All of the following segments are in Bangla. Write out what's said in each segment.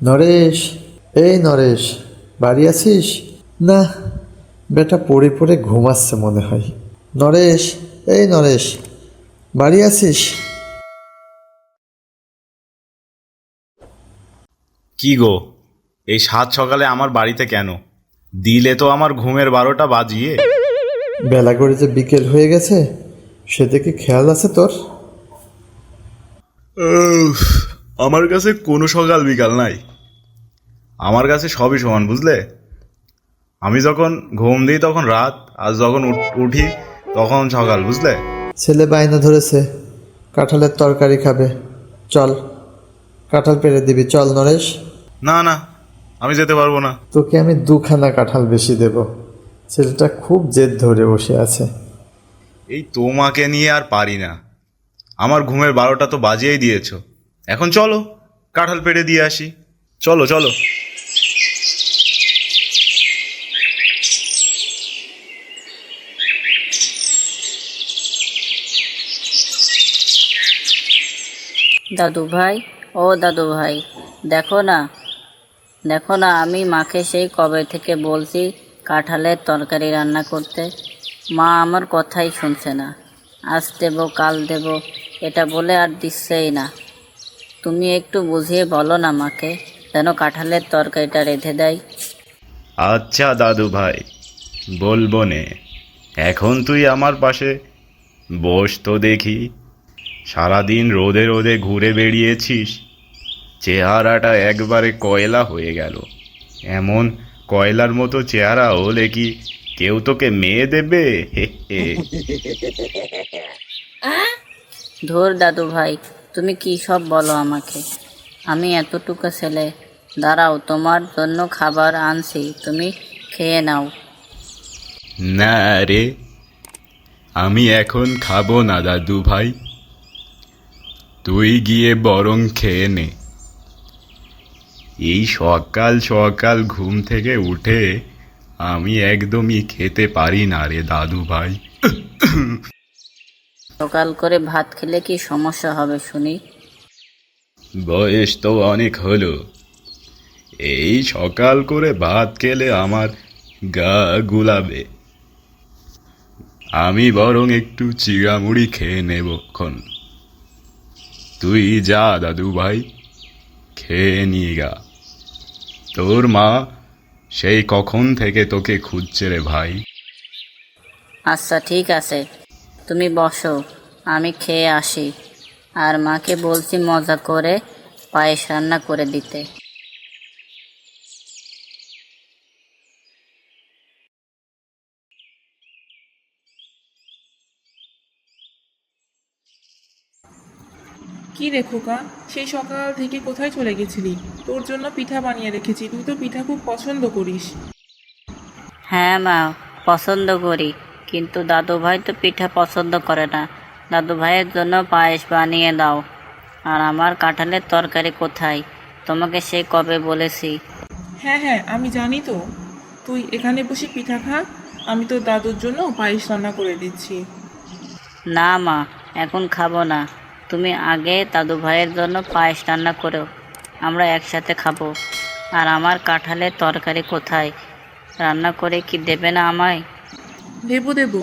নরেশ, এই নরেশ, বাড়ি আছিস? না, বেটা পড়ে পড়ে ঘুমাচ্ছে মনে হয়। নরেশ, এই নরেশ, বাড়ি আছিস? কি গো, এই সাত সকালে আমার বাড়িতে কেন? দিলে তো আমার ঘুমের 12টা বাজিয়ে। বেলা করে যে বিকেল হয়ে গেছে, সেদিকে খেয়াল আছে তোর? উফ, আমার কাছে কোনো সকাল বিকাল নাই। আমার কাছে সবই সমান, বুঝলে? আমি যখন ঘুম দিই তখন রাত, আর যখন উঠি তখন সকাল, বুঝলে? ছেলে বায়না ধরেছে কাঁঠালের তরকারি খাবে। চল, কাঁঠাল পেড়ে দিবি, চল নরেশ। না না, আমি যেতে পারবো না। তোকে আমি দুখানা কাঁঠাল বেশি দেব। ছেলেটা খুব জেদ ধরে বসে আছে। এই তোমাকে নিয়ে আর পারি না। আমার ঘুমের 12টা তো বাজিয়েই দিয়েছো। এখন চলো, কাঁঠাল পেড়ে দিয়ে আসি। চলো চলো। দাদু ভাই, ও দাদু ভাই, দেখো না, দেখো না, আমি মাকে সেই কবে থেকে বলছি কাঁঠালের তরকারি রান্না করতে। মা আমার কথাই শুনছে না। আজ দেবো, কাল দেবো, এটা বলে আর দিচ্ছেই না। তুমি একটু বুঝিয়ে বলো না মাকে, যেন কাঁঠালের তরকারিটা রেঁধে দেয়। আচ্ছা দাদু ভাই, বলবো নে। এখন তুই আমার পাশে বস তো দেখি। সারাদিন রোদে রোদে ঘুরে বেরিয়েছিস, চেহারাটা একবারে কয়লা হয়ে গেল। এমন কয়লার মতো চেহারা হলে কি কেউ তোকে মেয়ে দেবে? হে হে। ধুর দাদু ভাই, তুমি কি সব বলো আমাকে? আমি এতটুকু ছেলে। দাঁড়াও, তোমার জন্য খাবার আনছি, তুমি খেয়ে নাও। না রে, আমি এখন খাবো না দাদু ভাই। তুই গিয়ে বরং খেয়ে নে। এই সকাল সকাল ঘুম থেকে উঠে আমি একদমই খেতে পারি না রে দাদু ভাই। সকাল করে ভাত খেলে কি সমস্যা হবে শুনি? বয়স তো অনেক হলো, এই সকাল করে ভাত খেলে আমার গা গুলাবে। আমি বরং একটু চিড়ামুড়ি খেয়ে নেবক্ষণ। তুই যা দাদু ভাই, খেয়ে নিয়ে গা। তোর মা সেই কখন থেকে তোকে খুঁজছে রে ভাই। আচ্ছা ঠিক আছে, তুমি বসো, আমি খেয়ে আসি। আর মাকে বলছি মজা করে পায়েস রান্না করে দিতে। কি রে খোকা, সেই সকাল থেকে কোথায় চলে গেছিলি? তোর জন্য পিঠা বানিয়ে রেখেছি, তুই তো পিঠা খুব পছন্দ করিস। হ্যাঁ মা, পছন্দ করি, কিন্তু দাদু ভাই তো পিঠা পছন্দ করে না। দাদু ভাইয়ের জন্য পায়েস বানিয়ে দাও। আর আমার কাঁঠালের তরকারি কোথায়? তোমাকে সে কবে বলেছি। হ্যাঁ হ্যাঁ, আমি জানি তো। তুই এখানে বসে পিঠা খা, আমি তোর দাদুর জন্য পায়েস রান্না করে দিচ্ছি। না মা, এখন খাবো না। তুমি আগে দাদু ভাইয়ের জন্য পায়েস রান্না করো, আমরা একসাথে খাবো। আর আমার কাঁঠালের তরকারি কোথায়? রান্না করে কি দেবে না আমায়? দেবো দেবো,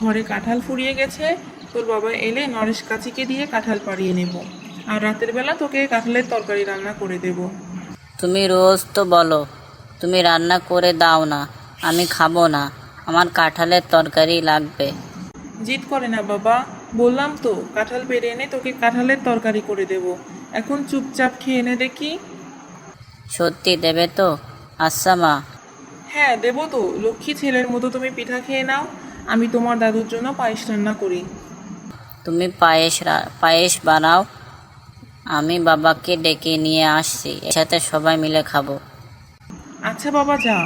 ঘরে কাঁঠাল ফুরিয়ে গেছে, তোর বাবা এলে নরেশ কাচিকে দিয়ে কাঁঠাল পাড়িয়ে নেব। আর রাতের বেলা তোকে কাঁঠালের তরকারি রান্না করে দেব। তুমি রোজ তো বলো তুমি রান্না করে দাও না, আমি খাবো না, আমার কাঁঠালের তরকারি লাগবে। জিদ করে না বাবা, বললাম তো কাঁঠাল পেড়ে এনে তোকে কাঁঠালের তরকারি করে দেব। এখন চুপচাপ খেয়ে নে দেখি। সত্যি দেবে তো? আচ্ছা মা। হ্যাঁ দেবো তো, লক্ষ্মী ছেলের মতো তুমি পিঠা খেয়ে নাও, আমি তোমার দাদুর জন্য পায়েস রান্না করি। তুমি পায়েস বানাও, আমি বাবাকে ডেকে নিয়ে আসছি, একসাথে সবাই মিলে খাবো। আচ্ছা বাবা, যা।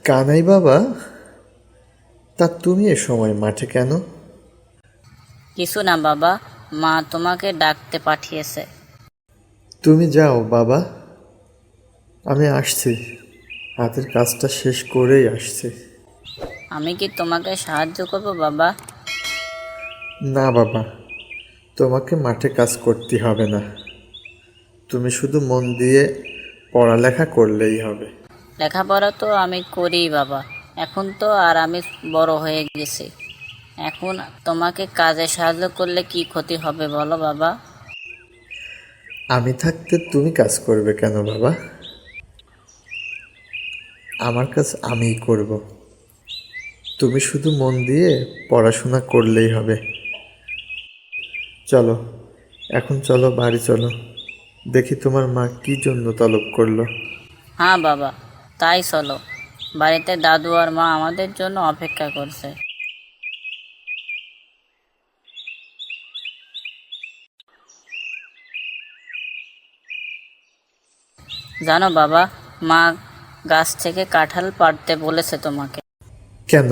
কানাই বাবা, তা তুমি এ সময় মাঠে কেন? কিছু না বাবা, মা তোমাকে ডাকতে পাঠিয়েছে। তুমি যাও বাবা, আমি আসছি, হাতের কাজটা শেষ করেই আসছি। আমি কি তোমাকে সাহায্য করব বাবা? না বাবা, তোমাকে মাঠে কাজ করতে হবে না, তুমি শুধু মন দিয়ে পড়ালেখা করলেই হবে। লেখাপড়া তো আমি করি বাবা, এখন তো আর আমি বড় হয়ে গেছি। এখন তোমাকে কাজে সাহায্য করলে কি ক্ষতি হবে বলো বাবা? আমি থাকতে তুমি কাজ করবে কেন বাবা? আমার কাজ আমিই করব, তুমি শুধু মন দিয়ে পড়াশোনা করলেই হবে। চলো, এখন চলো বাড়ি চলো, দেখি তোমার মা কি জন্য তলব করলো। হ্যাঁ বাবা, তাই চলো, বাড়িতে দাদু আর মা আমাদের জন্য অপেক্ষা করছে। জানো বাবা, মা গাছ থেকে কাঁঠাল পাড়তে বলেছে তোমাকে। কেন?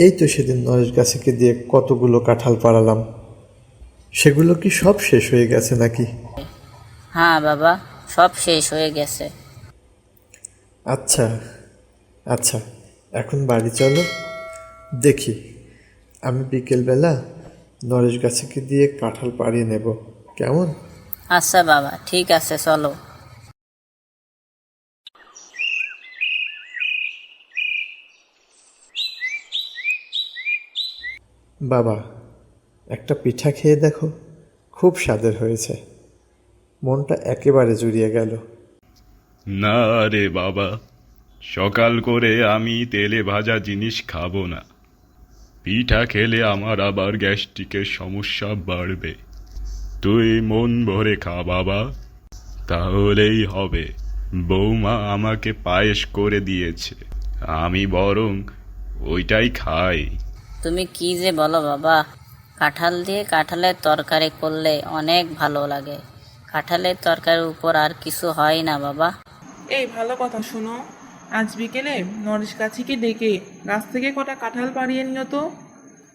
এই তো সেদিন নরেশ গাছিকে দিয়ে কতগুলো কাঁঠাল পাড়ালাম, সেগুলো কি সব শেষ হয়ে গেছে নাকি? হ্যাঁ বাবা, সব শেষ হয়ে গেছে। আচ্ছা আচ্ছা, এখন বাড়ি চলো, দেখি আমি বিকেলবেলা নরেশ গাছিকে দিয়ে কাঁঠাল পাড়িয়ে নেব, কেমন? আচ্ছা বাবা, ঠিক আছে, চলো। বাবা, একটা পিঠা খেয়ে দেখো, খুব স্বাদের হয়েছে, মনটা একেবারে জুড়িয়ে গেল। না রে বাবা, সকাল করে আমি তেলে ভাজা জিনিস খাবো না। পিঠা খেলে আমার আবার গ্যাস্ট্রিকের সমস্যা বাড়বে। তুই মন ভরে খা বাবা, তাহলেই হবে। বৌমা আমাকে পায়েস করে দিয়েছে, আমি বরং ওইটাই খাই। তুমি কি যে বলো বাবা, কাঁঠাল দিয়ে কাঁঠালের তরকারি করলে অনেক ভালো লাগে। কাঁঠালের তরকারির উপর আর কিছু হয় না বাবা। এই ভালো কথা শোনো, আজ বিকেলে নরেশ কাছিকে ডেকে গাছ থেকে কটা কাঁঠাল পাড়িয়ে নিও তো।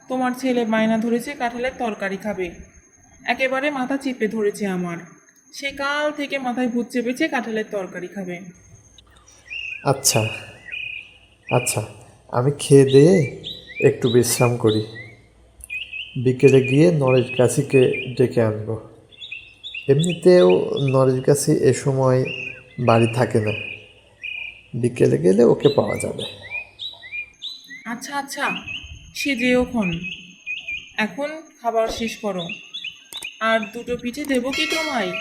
তোমার ছেলে বায়না ধরেছে কাঁঠালের তরকারি খাবে, একেবারে মাথা চিপে ধরেছে আমার। সে কাল থেকে মাথায় ভূত চেপেছে কাঁঠালের তরকারি খাবে। আচ্ছা আচ্ছা, আমি খেয়ে দিয়ে একটু বিশ্রাম করি, বিকেলে গিয়ে নরেশ গাছিকে ডেকে আনবো। এমনিতেও নরেশ গাছি এ সময় বাড়ি থাকে না, বিকেলে গেলে ওকে পাওয়া যাবে। আচ্ছা আচ্ছা, সে যেওক্ষণ, এখন খাবার শেষ করো। আর দুটো পিঠে দেবো কি তোমায়?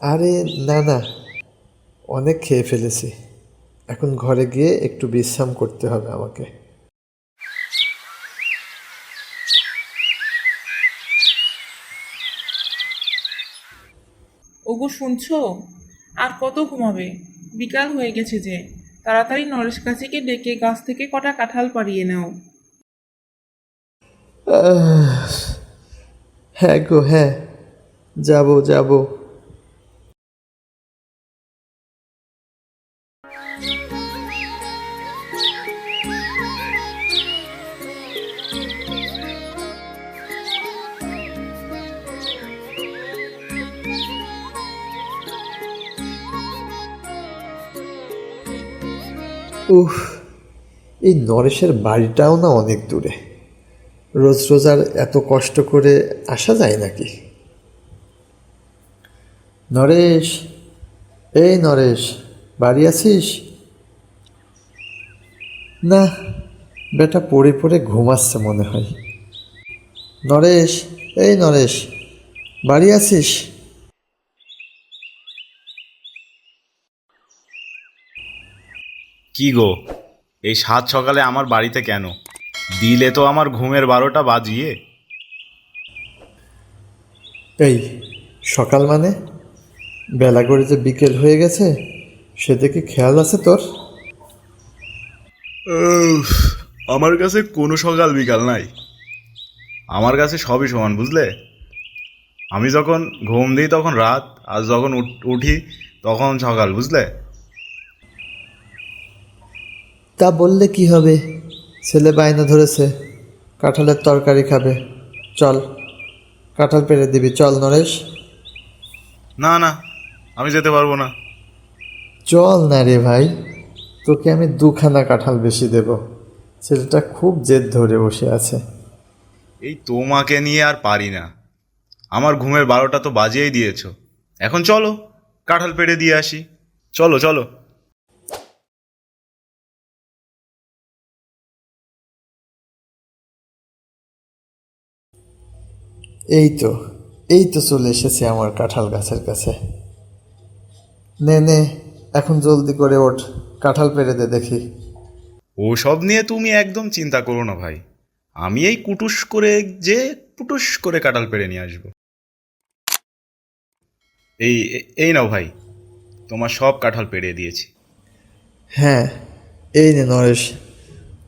আরে না না, অনেক খেয়ে ফেলেছি, এখন ঘরে গিয়ে একটু বিশ্রাম করতে হবে আমাকে। ওগো শুনছো? আর কত ঘুমাবে? বিকাল হয়ে গেছে যে। তাড়াতাড়ি নরেশ কাছিকে ডেকে গাছ থেকে কটা কাঁঠাল পাড়িয়ে নাও। হ্যাঁ গো হ্যাঁ, যাব যাব। উফ, এই নরেশের বাড়িটাও না অনেক দূরে, রোজ রোজ আর এত কষ্ট করে আসা যায় নাকি? নরেশ, এই নরেশ, বাড়ি আছিস? না, বেটা পড়ে পড়ে ঘুমাচ্ছে মনে হয়। নরেশ, এই নরেশ, বাড়ি আছিস? কি গো, এই সাত সকালে আমার বাড়িতে কেন? দিলে তো আমার ঘুমের 12টা বাজিয়ে। এই সকাল মানে? বেলা করে যে বিকেল হয়ে গেছে, সেদিকে খেয়াল আছে তোর? আমার কাছে কোনো সকাল বিকাল নাই, আমার কাছে সবই সমান, বুঝলে? আমি যখন ঘুম দিই তখন রাত, আর যখন উঠি তখন সকাল, বুঝলে? তা বললে কি হবে, ছেলে বায়না ধরেছে কাঁঠালের তরকারি খাবে, চল কাঁঠাল পেড়ে দিবি, চল নরেশ। না না, আমি যেতে পারবো না। চল না রে ভাই, তোকে আমি 2খানা কাঁঠাল বেশি দেব। ছেলেটা খুব জেদ ধরে বসে আছে। এই তোমাকে নিয়ে আর পারি না। আমার ঘুমের 12টা তো বাজিয়েই দিয়েছো। এখন চলো, কাঁঠাল পেড়ে দিয়ে আসি। চলো চলো। এই তো এই তো চলে এসেছে আমার কাঁঠাল গাছের কাছে। নে নে, এখন জলদি করে ওঠ, কাঁঠাল পেড়ে দে দেখি। ওসব নিয়ে তুমি একদম চিন্তা করো না ভাই। আমি এই কুটুস করে যে পুটুস করে কাঁঠাল পেড়ে নিয়ে আসবো। এই এই নাও ভাই, তোমার সব কাঁঠাল পেড়ে দিয়েছি। হ্যাঁ, এই নে নরেশ,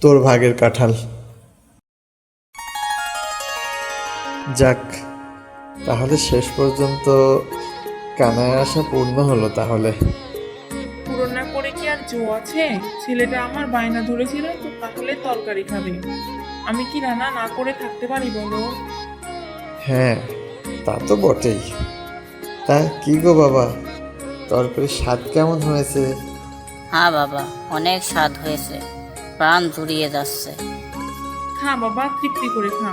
তোর ভাগের কাঁঠাল। যাক, তাহলে শেষ পর্যন্ত কানায় আশা পূর্ণ হলো তাহলে। পূরণ না করে কি আর জো আছে? ছেলেটা আমার বায়না ধরেছিল তো কাঁঠালের তরকারি খাবে। আমি কি রান্না না করে থাকতে পারি বলো? হ্যাঁ, তা তো বটেই। তা কি গো বাবা, তরকারির স্বাদ কেমন হয়েছে? হ্যাঁ বাবা, অনেক স্বাদ হয়েছে, প্রাণ জুড়িয়ে যাচ্ছে। খা বাবা, তৃপ্তি করে খা।